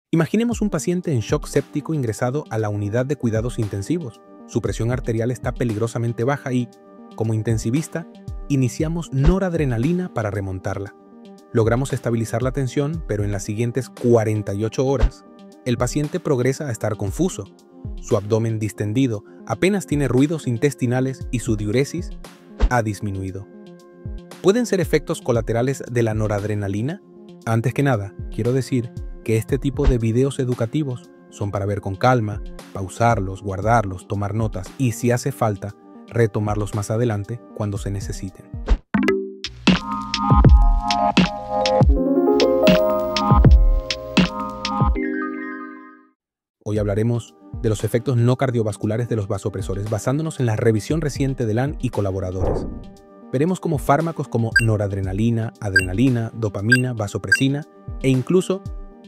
Imaginemos un paciente en shock séptico ingresado a la unidad de cuidados intensivos. Su presión arterial está peligrosamente baja y, como intensivista, iniciamos noradrenalina para remontarla. Logramos estabilizar la tensión, pero en las siguientes 48 horas, el paciente progresa a estar confuso. Su abdomen distendido, apenas tiene ruidos intestinales y su diuresis ha disminuido. ¿Pueden ser efectos colaterales de la noradrenalina? Antes que nada, quiero decir que este tipo de videos educativos son para ver con calma, pausarlos, guardarlos, tomar notas y, si hace falta, retomarlos más adelante cuando se necesiten. Hoy hablaremos de los efectos no cardiovasculares de los vasopresores basándonos en la revisión reciente de Lan y colaboradores. Veremos cómo fármacos como noradrenalina, adrenalina, dopamina, vasopresina e incluso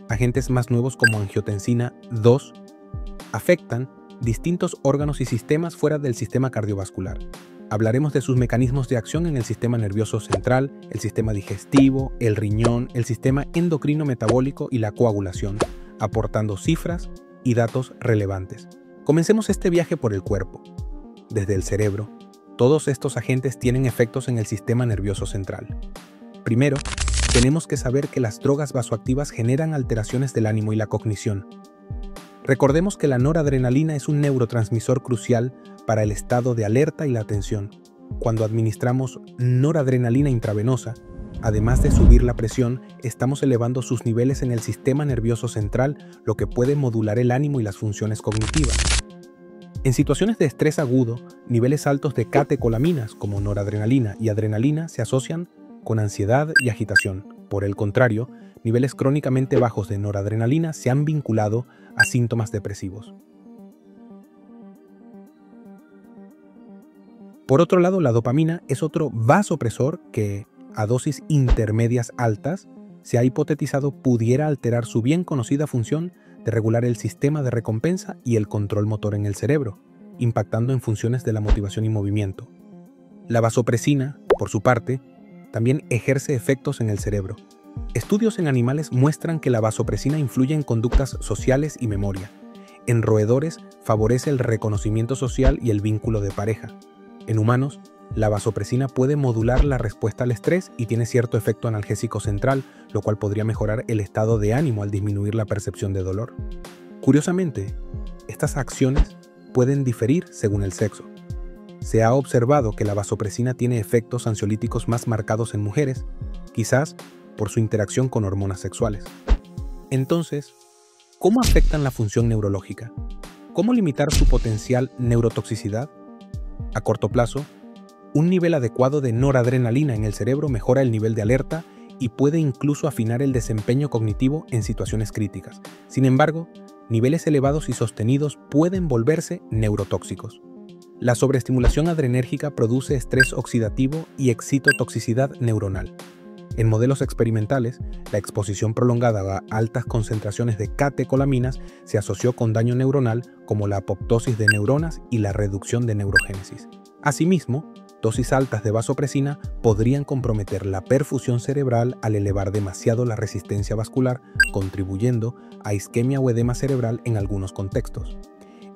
agentes más nuevos como angiotensina 2 afectan distintos órganos y sistemas fuera del sistema cardiovascular. Hablaremos de sus mecanismos de acción en el sistema nervioso central, el sistema digestivo, el riñón, el sistema endocrino metabólico y la coagulación, aportando cifras y datos relevantes. Comencemos este viaje por el cuerpo. Desde el cerebro, todos estos agentes tienen efectos en el sistema nervioso central. Primero, tenemos que saber que las drogas vasoactivas generan alteraciones del ánimo y la cognición. Recordemos que la noradrenalina es un neurotransmisor crucial para el estado de alerta y la atención. Cuando administramos noradrenalina intravenosa, además de subir la presión, estamos elevando sus niveles en el sistema nervioso central, lo que puede modular el ánimo y las funciones cognitivas. En situaciones de estrés agudo, niveles altos de catecolaminas como noradrenalina y adrenalina se asocian con ansiedad y agitación. Por el contrario, niveles crónicamente bajos de noradrenalina se han vinculado a síntomas depresivos. Por otro lado, la dopamina es otro vasopresor que, a dosis intermedias altas, se ha hipotetizado pudiera alterar su bien conocida función de regular el sistema de recompensa y el control motor en el cerebro, impactando en funciones de la motivación y movimiento. La vasopresina, por su parte, también ejerce efectos en el cerebro. Estudios en animales muestran que la vasopresina influye en conductas sociales y memoria. En roedores favorece el reconocimiento social y el vínculo de pareja. En humanos, la vasopresina puede modular la respuesta al estrés y tiene cierto efecto analgésico central, lo cual podría mejorar el estado de ánimo al disminuir la percepción de dolor. Curiosamente, estas acciones pueden diferir según el sexo. Se ha observado que la vasopresina tiene efectos ansiolíticos más marcados en mujeres, quizás por su interacción con hormonas sexuales. Entonces, ¿cómo afectan la función neurológica? ¿Cómo limitar su potencial neurotoxicidad? A corto plazo, un nivel adecuado de noradrenalina en el cerebro mejora el nivel de alerta y puede incluso afinar el desempeño cognitivo en situaciones críticas. Sin embargo, niveles elevados y sostenidos pueden volverse neurotóxicos. La sobreestimulación adrenérgica produce estrés oxidativo y excitotoxicidad neuronal. En modelos experimentales, la exposición prolongada a altas concentraciones de catecolaminas se asoció con daño neuronal como la apoptosis de neuronas y la reducción de neurogénesis. Asimismo, dosis altas de vasopresina podrían comprometer la perfusión cerebral al elevar demasiado la resistencia vascular, contribuyendo a isquemia o edema cerebral en algunos contextos.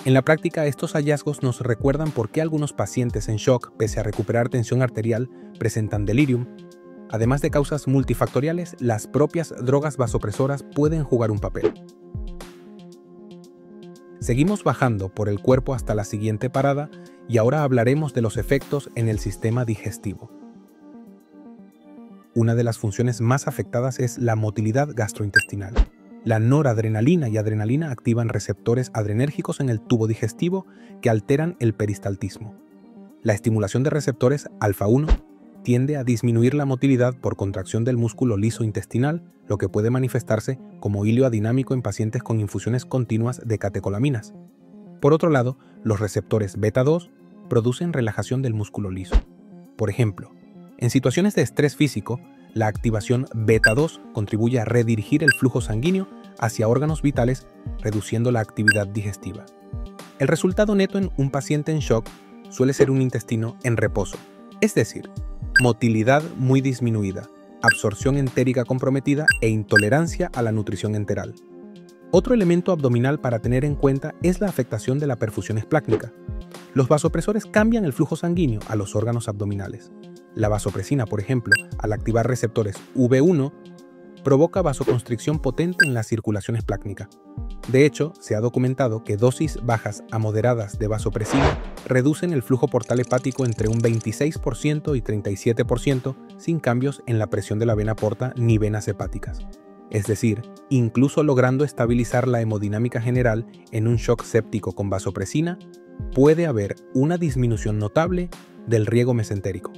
En la práctica, estos hallazgos nos recuerdan por qué algunos pacientes en shock, pese a recuperar tensión arterial, presentan delirium. Además de causas multifactoriales, las propias drogas vasopresoras pueden jugar un papel. Seguimos bajando por el cuerpo hasta la siguiente parada y ahora hablaremos de los efectos en el sistema digestivo. Una de las funciones más afectadas es la motilidad gastrointestinal. La noradrenalina y adrenalina activan receptores adrenérgicos en el tubo digestivo que alteran el peristaltismo. La estimulación de receptores alfa-1 tiende a disminuir la motilidad por contracción del músculo liso intestinal, lo que puede manifestarse como hilo adinámico en pacientes con infusiones continuas de catecolaminas. Por otro lado, los receptores beta-2 producen relajación del músculo liso. Por ejemplo, en situaciones de estrés físico, la activación beta-2 contribuye a redirigir el flujo sanguíneo hacia órganos vitales, reduciendo la actividad digestiva. El resultado neto en un paciente en shock suele ser un intestino en reposo, es decir, motilidad muy disminuida, absorción entérica comprometida e intolerancia a la nutrición enteral. Otro elemento abdominal para tener en cuenta es la afectación de la perfusión esplácnica. Los vasopresores cambian el flujo sanguíneo a los órganos abdominales. La vasopresina, por ejemplo, al activar receptores V1, provoca vasoconstricción potente en la circulación esplácnica. De hecho, se ha documentado que dosis bajas a moderadas de vasopresina reducen el flujo portal hepático entre un 26% y 37% sin cambios en la presión de la vena porta ni venas hepáticas. Es decir, incluso logrando estabilizar la hemodinámica general en un shock séptico con vasopresina, puede haber una disminución notable del riego mesentérico.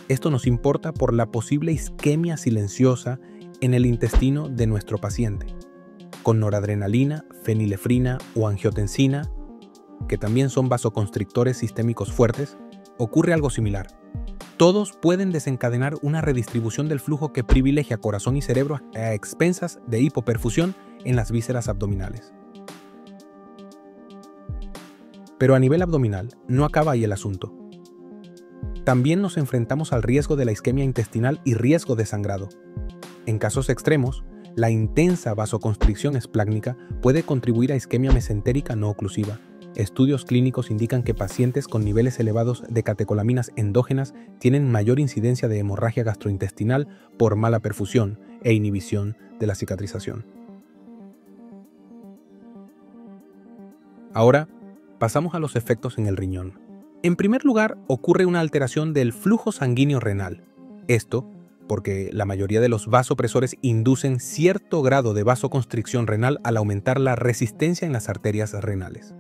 Esto nos importa por la posible isquemia silenciosa en el intestino de nuestro paciente. Con noradrenalina, fenilefrina o angiotensina, que también son vasoconstrictores sistémicos fuertes, ocurre algo similar. Todos pueden desencadenar una redistribución del flujo que privilegia corazón y cerebro a expensas de hipoperfusión en las vísceras abdominales. Pero a nivel abdominal no acaba ahí el asunto. También nos enfrentamos al riesgo de la isquemia intestinal y riesgo de sangrado. En casos extremos, la intensa vasoconstricción esplácnica puede contribuir a isquemia mesentérica no oclusiva. Estudios clínicos indican que pacientes con niveles elevados de catecolaminas endógenas tienen mayor incidencia de hemorragia gastrointestinal por mala perfusión e inhibición de la cicatrización. Ahora, pasamos a los efectos en el riñón. En primer lugar, ocurre una alteración del flujo sanguíneo renal. Esto porque la mayoría de los vasopresores inducen cierto grado de vasoconstricción renal al aumentar la resistencia en las arterias renales.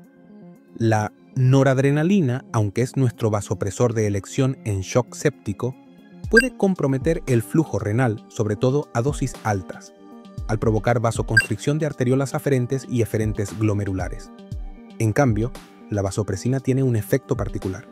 La noradrenalina, aunque es nuestro vasopresor de elección en shock séptico, puede comprometer el flujo renal, sobre todo a dosis altas, al provocar vasoconstricción de arteriolas aferentes y eferentes glomerulares. En cambio, la vasopresina tiene un efecto particular.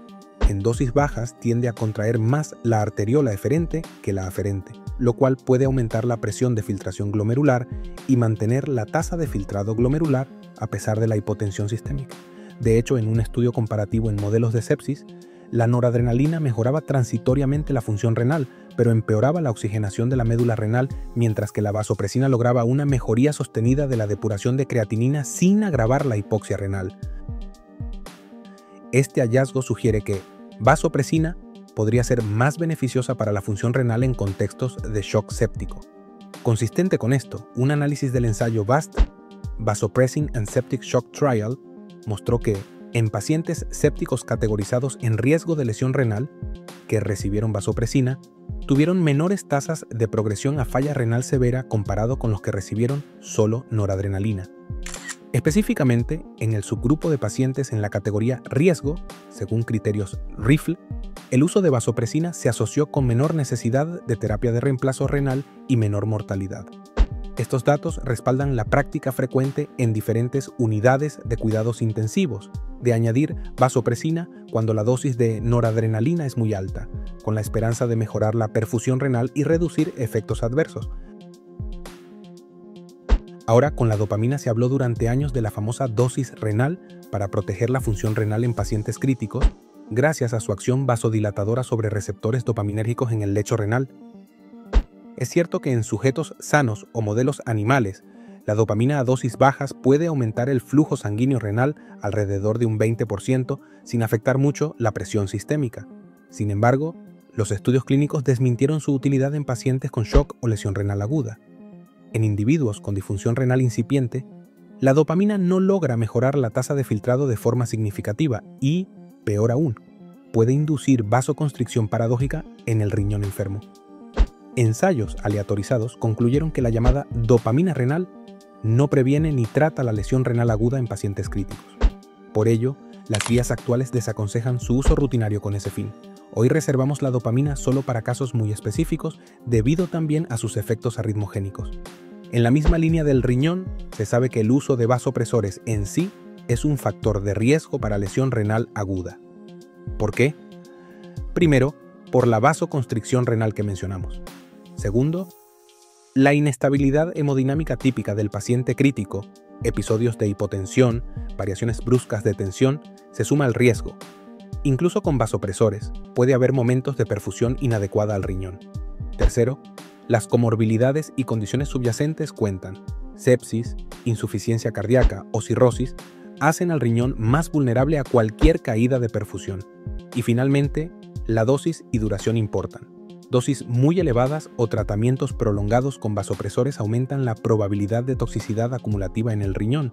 En dosis bajas tiende a contraer más la arteriola eferente que la aferente, lo cual puede aumentar la presión de filtración glomerular y mantener la tasa de filtrado glomerular a pesar de la hipotensión sistémica. De hecho, en un estudio comparativo en modelos de sepsis, la noradrenalina mejoraba transitoriamente la función renal, pero empeoraba la oxigenación de la médula renal, mientras que la vasopresina lograba una mejoría sostenida de la depuración de creatinina sin agravar la hipoxia renal. Este hallazgo sugiere que vasopresina podría ser más beneficiosa para la función renal en contextos de shock séptico. Consistente con esto, un análisis del ensayo VAST, Vasopressin and Septic Shock Trial, mostró que en pacientes sépticos categorizados en riesgo de lesión renal, que recibieron vasopresina, tuvieron menores tasas de progresión a falla renal severa comparado con los que recibieron solo noradrenalina. Específicamente, en el subgrupo de pacientes en la categoría riesgo, según criterios RIFLE, el uso de vasopresina se asoció con menor necesidad de terapia de reemplazo renal y menor mortalidad. Estos datos respaldan la práctica frecuente en diferentes unidades de cuidados intensivos de añadir vasopresina cuando la dosis de noradrenalina es muy alta, con la esperanza de mejorar la perfusión renal y reducir efectos adversos. Ahora, con la dopamina se habló durante años de la famosa dosis renal para proteger la función renal en pacientes críticos, gracias a su acción vasodilatadora sobre receptores dopaminérgicos en el lecho renal. Es cierto que en sujetos sanos o modelos animales, la dopamina a dosis bajas puede aumentar el flujo sanguíneo renal alrededor de un 20% sin afectar mucho la presión sistémica. Sin embargo, los estudios clínicos desmintieron su utilidad en pacientes con shock o lesión renal aguda. En individuos con disfunción renal incipiente, la dopamina no logra mejorar la tasa de filtrado de forma significativa y, peor aún, puede inducir vasoconstricción paradójica en el riñón enfermo. Ensayos aleatorizados concluyeron que la llamada dopamina renal no previene ni trata la lesión renal aguda en pacientes críticos. Por ello, las guías actuales desaconsejan su uso rutinario con ese fin. Hoy reservamos la dopamina solo para casos muy específicos, debido también a sus efectos arritmogénicos. En la misma línea del riñón, se sabe que el uso de vasopresores en sí es un factor de riesgo para lesión renal aguda. ¿Por qué? Primero, por la vasoconstricción renal que mencionamos. Segundo, la inestabilidad hemodinámica típica del paciente crítico, episodios de hipotensión, variaciones bruscas de tensión, se suma al riesgo. Incluso con vasopresores, puede haber momentos de perfusión inadecuada al riñón. Tercero, las comorbilidades y condiciones subyacentes cuentan. sepsis, insuficiencia cardíaca o cirrosis hacen al riñón más vulnerable a cualquier caída de perfusión. Y finalmente, la dosis y duración importan. Dosis muy elevadas o tratamientos prolongados con vasopresores aumentan la probabilidad de toxicidad acumulativa en el riñón.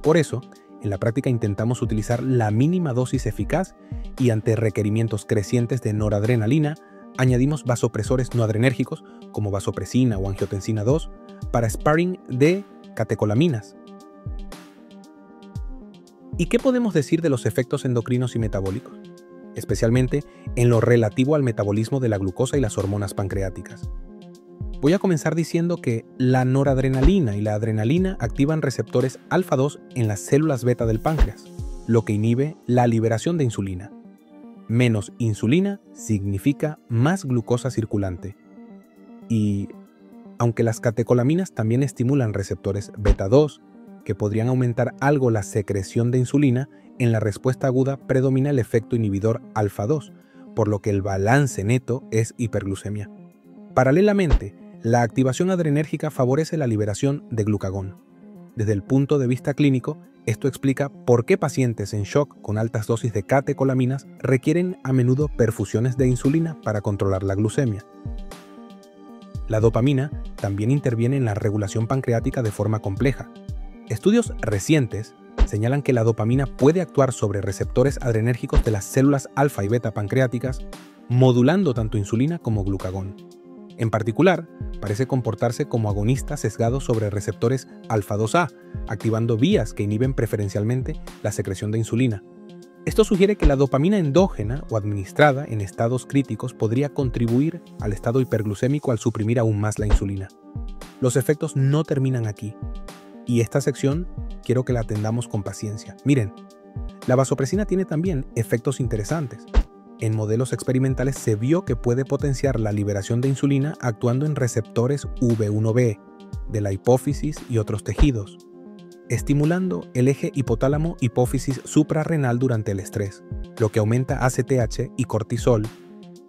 Por eso, en la práctica intentamos utilizar la mínima dosis eficaz y ante requerimientos crecientes de noradrenalina, añadimos vasopresores no adrenérgicos como vasopresina o angiotensina 2 para sparring de catecolaminas. ¿Y qué podemos decir de los efectos endocrinos y metabólicos? Especialmente en lo relativo al metabolismo de la glucosa y las hormonas pancreáticas. Voy a comenzar diciendo que la noradrenalina y la adrenalina activan receptores alfa-2 en las células beta del páncreas, lo que inhibe la liberación de insulina. Menos insulina significa más glucosa circulante. Y aunque las catecolaminas también estimulan receptores beta-2, que podrían aumentar algo la secreción de insulina, en la respuesta aguda predomina el efecto inhibidor alfa-2, por lo que el balance neto es hiperglucemia. Paralelamente, la activación adrenérgica favorece la liberación de glucagón. Desde el punto de vista clínico, esto explica por qué pacientes en shock con altas dosis de catecolaminas requieren a menudo perfusiones de insulina para controlar la glucemia. La dopamina también interviene en la regulación pancreática de forma compleja. Estudios recientes señalan que la dopamina puede actuar sobre receptores adrenérgicos de las células alfa y beta pancreáticas, modulando tanto insulina como glucagón. En particular, parece comportarse como agonista sesgado sobre receptores alfa-2A, activando vías que inhiben preferencialmente la secreción de insulina. Esto sugiere que la dopamina endógena o administrada en estados críticos podría contribuir al estado hiperglucémico al suprimir aún más la insulina. Los efectos no terminan aquí, y esta sección quiero que la atendamos con paciencia. Miren, la vasopresina tiene también efectos interesantes. En modelos experimentales se vio que puede potenciar la liberación de insulina actuando en receptores V1B de la hipófisis y otros tejidos, estimulando el eje hipotálamo-hipófisis suprarrenal durante el estrés, lo que aumenta ACTH y cortisol.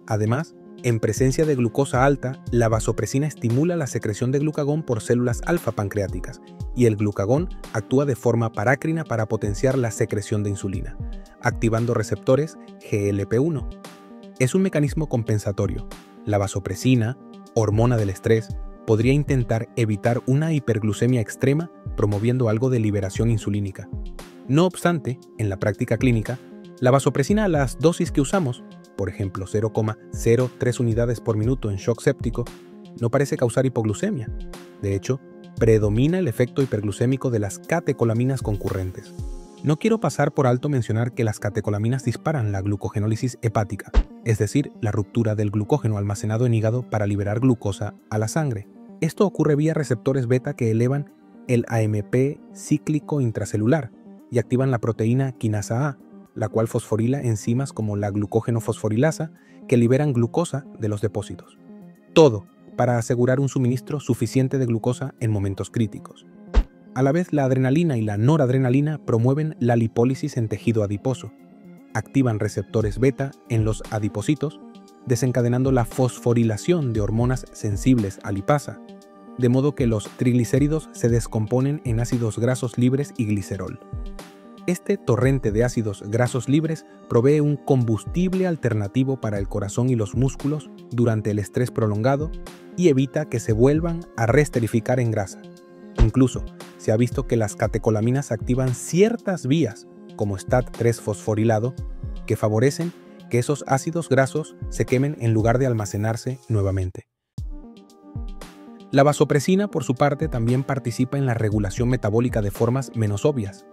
Además, en presencia de glucosa alta, la vasopresina estimula la secreción de glucagón por células alfa pancreáticas y el glucagón actúa de forma parácrina para potenciar la secreción de insulina, activando receptores GLP-1. Es un mecanismo compensatorio. La vasopresina, hormona del estrés, podría intentar evitar una hiperglucemia extrema promoviendo algo de liberación insulínica. No obstante, en la práctica clínica, la vasopresina a las dosis que usamos, por ejemplo 0,03 unidades por minuto en shock séptico, no parece causar hipoglucemia. De hecho, predomina el efecto hiperglucémico de las catecolaminas concurrentes. No quiero pasar por alto mencionar que las catecolaminas disparan la glucogenólisis hepática, es decir, la ruptura del glucógeno almacenado en hígado para liberar glucosa a la sangre. Esto ocurre vía receptores beta que elevan el AMP cíclico intracelular y activan la proteína quinasa A, la cual fosforila enzimas como la glucógeno-fosforilasa que liberan glucosa de los depósitos. Todo para asegurar un suministro suficiente de glucosa en momentos críticos. A la vez, la adrenalina y la noradrenalina promueven la lipólisis en tejido adiposo, activan receptores beta en los adipocitos, desencadenando la fosforilación de hormonas sensibles a lipasa, de modo que los triglicéridos se descomponen en ácidos grasos libres y glicerol. Este torrente de ácidos grasos libres provee un combustible alternativo para el corazón y los músculos durante el estrés prolongado y evita que se vuelvan a reesterificar en grasa. Incluso, se ha visto que las catecolaminas activan ciertas vías, como STAT3 fosforilado, que favorecen que esos ácidos grasos se quemen en lugar de almacenarse nuevamente. La vasopresina, por su parte, también participa en la regulación metabólica de formas menos obvias.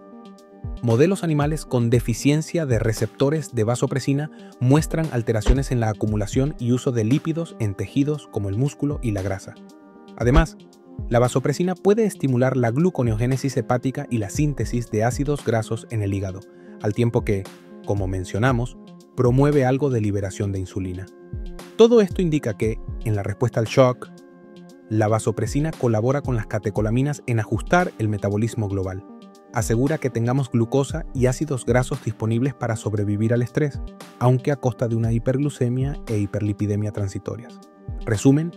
Modelos animales con deficiencia de receptores de vasopresina muestran alteraciones en la acumulación y uso de lípidos en tejidos como el músculo y la grasa. Además, la vasopresina puede estimular la gluconeogénesis hepática y la síntesis de ácidos grasos en el hígado, al tiempo que, como mencionamos, promueve algo de liberación de insulina. Todo esto indica que, en la respuesta al shock, la vasopresina colabora con las catecolaminas en ajustar el metabolismo global. Asegura que tengamos glucosa y ácidos grasos disponibles para sobrevivir al estrés, aunque a costa de una hiperglucemia e hiperlipidemia transitorias. Resumen,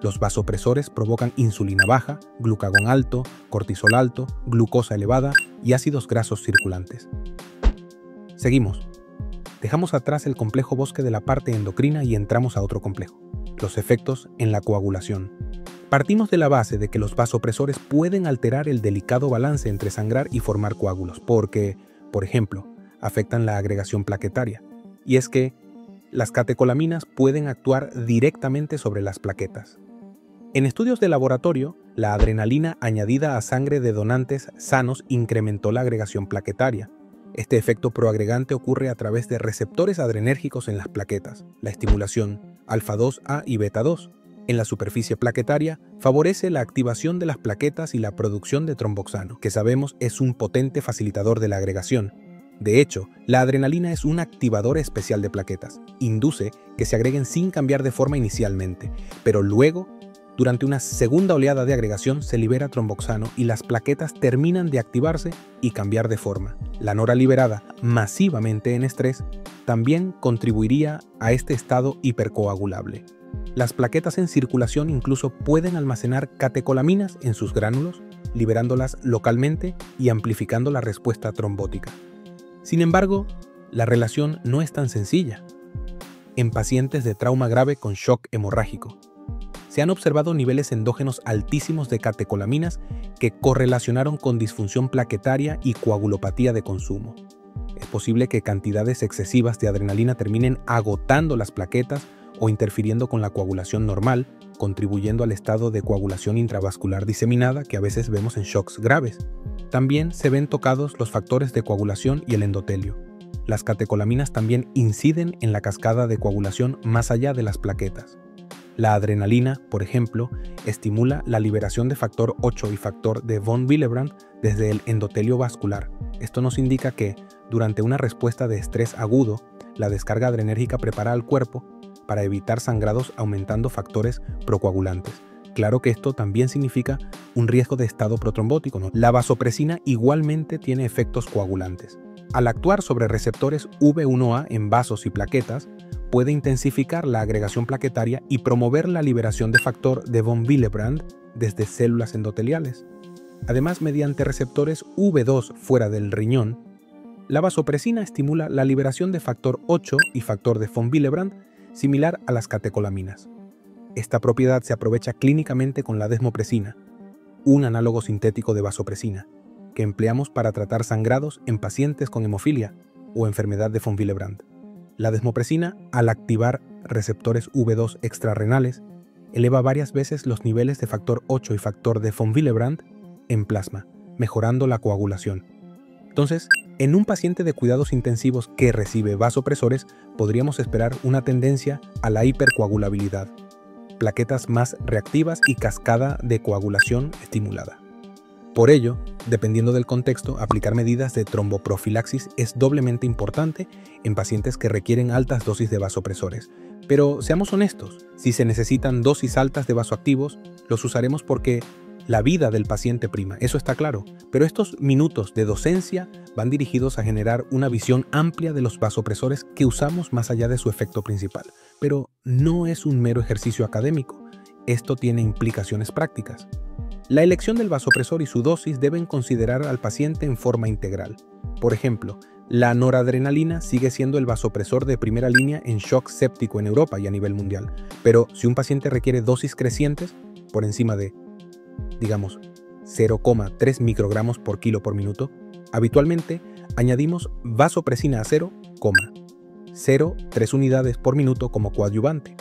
Los vasopresores provocan insulina baja, glucagón alto, cortisol alto, glucosa elevada y ácidos grasos circulantes. Seguimos. Dejamos atrás el complejo bosque de la parte endocrina y entramos a otro complejo, los efectos en la coagulación. Partimos de la base de que los vasopresores pueden alterar el delicado balance entre sangrar y formar coágulos, porque, por ejemplo, afectan la agregación plaquetaria. Y es que las catecolaminas pueden actuar directamente sobre las plaquetas. En estudios de laboratorio, la adrenalina añadida a sangre de donantes sanos incrementó la agregación plaquetaria. Este efecto proagregante ocurre a través de receptores adrenérgicos en las plaquetas. La estimulación alfa-2A y beta-2 en la superficie plaquetaria favorece la activación de las plaquetas y la producción de tromboxano, que sabemos es un potente facilitador de la agregación. De hecho, la adrenalina es un activador especial de plaquetas. Induce que se agreguen sin cambiar de forma inicialmente, pero luego, durante una segunda oleada de agregación, se libera tromboxano y las plaquetas terminan de activarse y cambiar de forma. La nora liberada masivamente en estrés también contribuiría a este estado hipercoagulable. Las plaquetas en circulación incluso pueden almacenar catecolaminas en sus gránulos, liberándolas localmente y amplificando la respuesta trombótica. Sin embargo, la relación no es tan sencilla. En pacientes de trauma grave con shock hemorrágico, se han observado niveles endógenos altísimos de catecolaminas que correlacionaron con disfunción plaquetaria y coagulopatía de consumo. Es posible que cantidades excesivas de adrenalina terminen agotando las plaquetas o interfiriendo con la coagulación normal, contribuyendo al estado de coagulación intravascular diseminada que a veces vemos en shocks graves. También se ven tocados los factores de coagulación y el endotelio. Las catecolaminas también inciden en la cascada de coagulación más allá de las plaquetas. La adrenalina, por ejemplo, estimula la liberación de factor 8 y factor de von Willebrand desde el endotelio vascular. Esto nos indica que, durante una respuesta de estrés agudo, la descarga adrenérgica prepara al cuerpo para evitar sangrados aumentando factores procoagulantes. Claro que esto también significa un riesgo de estado protrombótico, ¿no? La vasopresina igualmente tiene efectos coagulantes. Al actuar sobre receptores V1A en vasos y plaquetas, puede intensificar la agregación plaquetaria y promover la liberación de factor de von Willebrand desde células endoteliales. Además, mediante receptores V2 fuera del riñón, la vasopresina estimula la liberación de factor 8 y factor de von Willebrand, similar a las catecolaminas. Esta propiedad se aprovecha clínicamente con la desmopresina, un análogo sintético de vasopresina, que empleamos para tratar sangrados en pacientes con hemofilia o enfermedad de von Willebrand. La desmopresina, al activar receptores V2 extrarrenales, eleva varias veces los niveles de factor 8 y factor de von Willebrand en plasma, mejorando la coagulación. Entonces, en un paciente de cuidados intensivos que recibe vasopresores, podríamos esperar una tendencia a la hipercoagulabilidad, plaquetas más reactivas y cascada de coagulación estimulada. Por ello, dependiendo del contexto, aplicar medidas de tromboprofilaxis es doblemente importante en pacientes que requieren altas dosis de vasopresores. Pero seamos honestos, si se necesitan dosis altas de vasoactivos, los usaremos porque la vida del paciente prima, eso está claro. Pero estos minutos de docencia van dirigidos a generar una visión amplia de los vasopresores que usamos más allá de su efecto principal. Pero no es un mero ejercicio académico, esto tiene implicaciones prácticas. La elección del vasopresor y su dosis deben considerar al paciente en forma integral. Por ejemplo, la noradrenalina sigue siendo el vasopresor de primera línea en shock séptico en Europa y a nivel mundial. Pero si un paciente requiere dosis crecientes, por encima de, digamos, 0,3 microgramos por kilo por minuto, habitualmente añadimos vasopresina a 0,03 unidades por minuto como coadyuvante.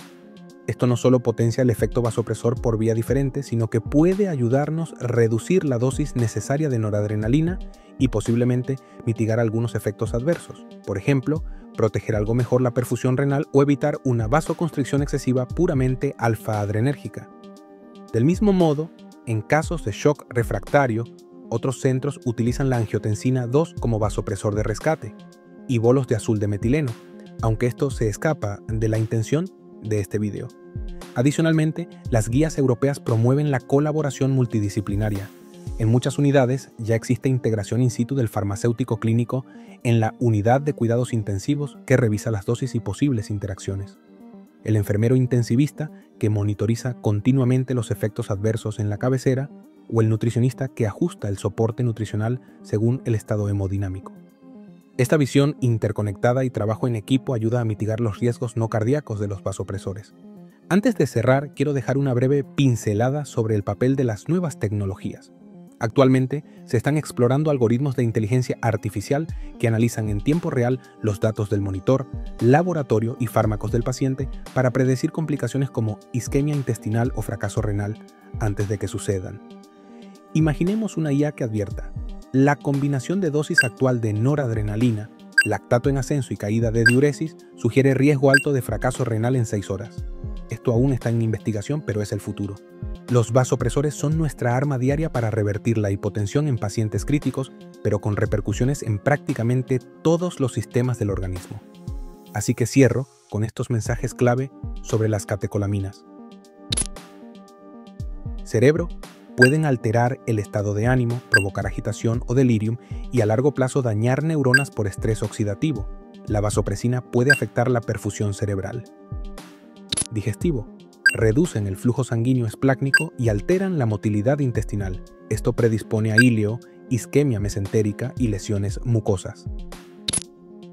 Esto no solo potencia el efecto vasopresor por vía diferente, sino que puede ayudarnos a reducir la dosis necesaria de noradrenalina y posiblemente mitigar algunos efectos adversos. Por ejemplo, proteger algo mejor la perfusión renal o evitar una vasoconstricción excesiva puramente alfa-adrenérgica. Del mismo modo, en casos de shock refractario, otros centros utilizan la angiotensina 2 como vasopresor de rescate y bolos de azul de metileno, aunque esto se escapa de la intención de este video. Adicionalmente, las guías europeas promueven la colaboración multidisciplinaria. En muchas unidades ya existe integración in situ del farmacéutico clínico en la unidad de cuidados intensivos que revisa las dosis y posibles interacciones. el enfermero intensivista que monitoriza continuamente los efectos adversos en la cabecera o el nutricionista que ajusta el soporte nutricional según el estado hemodinámico. Esta visión interconectada y trabajo en equipo ayuda a mitigar los riesgos no cardíacos de los vasopresores. Antes de cerrar, quiero dejar una breve pincelada sobre el papel de las nuevas tecnologías. Actualmente se están explorando algoritmos de inteligencia artificial que analizan en tiempo real los datos del monitor, laboratorio y fármacos del paciente para predecir complicaciones como isquemia intestinal o fracaso renal antes de que sucedan. Imaginemos una IA que advierta: la combinación de dosis actual de noradrenalina, lactato en ascenso y caída de diuresis sugiere riesgo alto de fracaso renal en 6 horas. Esto aún está en investigación, pero es el futuro. Los vasopresores son nuestra arma diaria para revertir la hipotensión en pacientes críticos, pero con repercusiones en prácticamente todos los sistemas del organismo. Así que cierro con estos mensajes clave sobre las catecolaminas. Cerebro: pueden alterar el estado de ánimo, provocar agitación o delirium y a largo plazo dañar neuronas por estrés oxidativo. La vasopresina puede afectar la perfusión cerebral. Digestivo: reducen el flujo sanguíneo esplácnico y alteran la motilidad intestinal. Esto predispone a ilio, isquemia mesentérica y lesiones mucosas.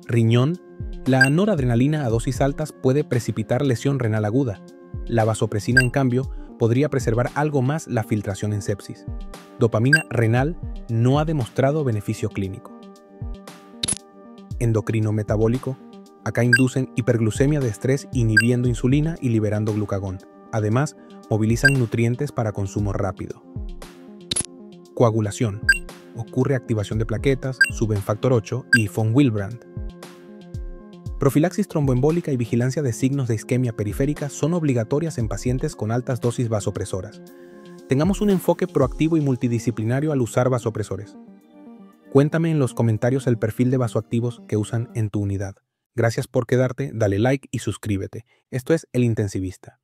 Riñón: la noradrenalina a dosis altas puede precipitar lesión renal aguda. La vasopresina, en cambio, podría preservar algo más la filtración en sepsis. Dopamina renal no ha demostrado beneficio clínico. Endocrino metabólico: acá inducen hiperglucemia de estrés inhibiendo insulina y liberando glucagón. Además, movilizan nutrientes para consumo rápido. Coagulación: ocurre activación de plaquetas, suben factor 8 y von Willebrand. Profilaxis tromboembólica y vigilancia de signos de isquemia periférica son obligatorias en pacientes con altas dosis vasopresoras. Tengamos un enfoque proactivo y multidisciplinario al usar vasopresores. Cuéntame en los comentarios el perfil de vasoactivos que usan en tu unidad. Gracias por quedarte, dale like y suscríbete. Esto es El Intensivista.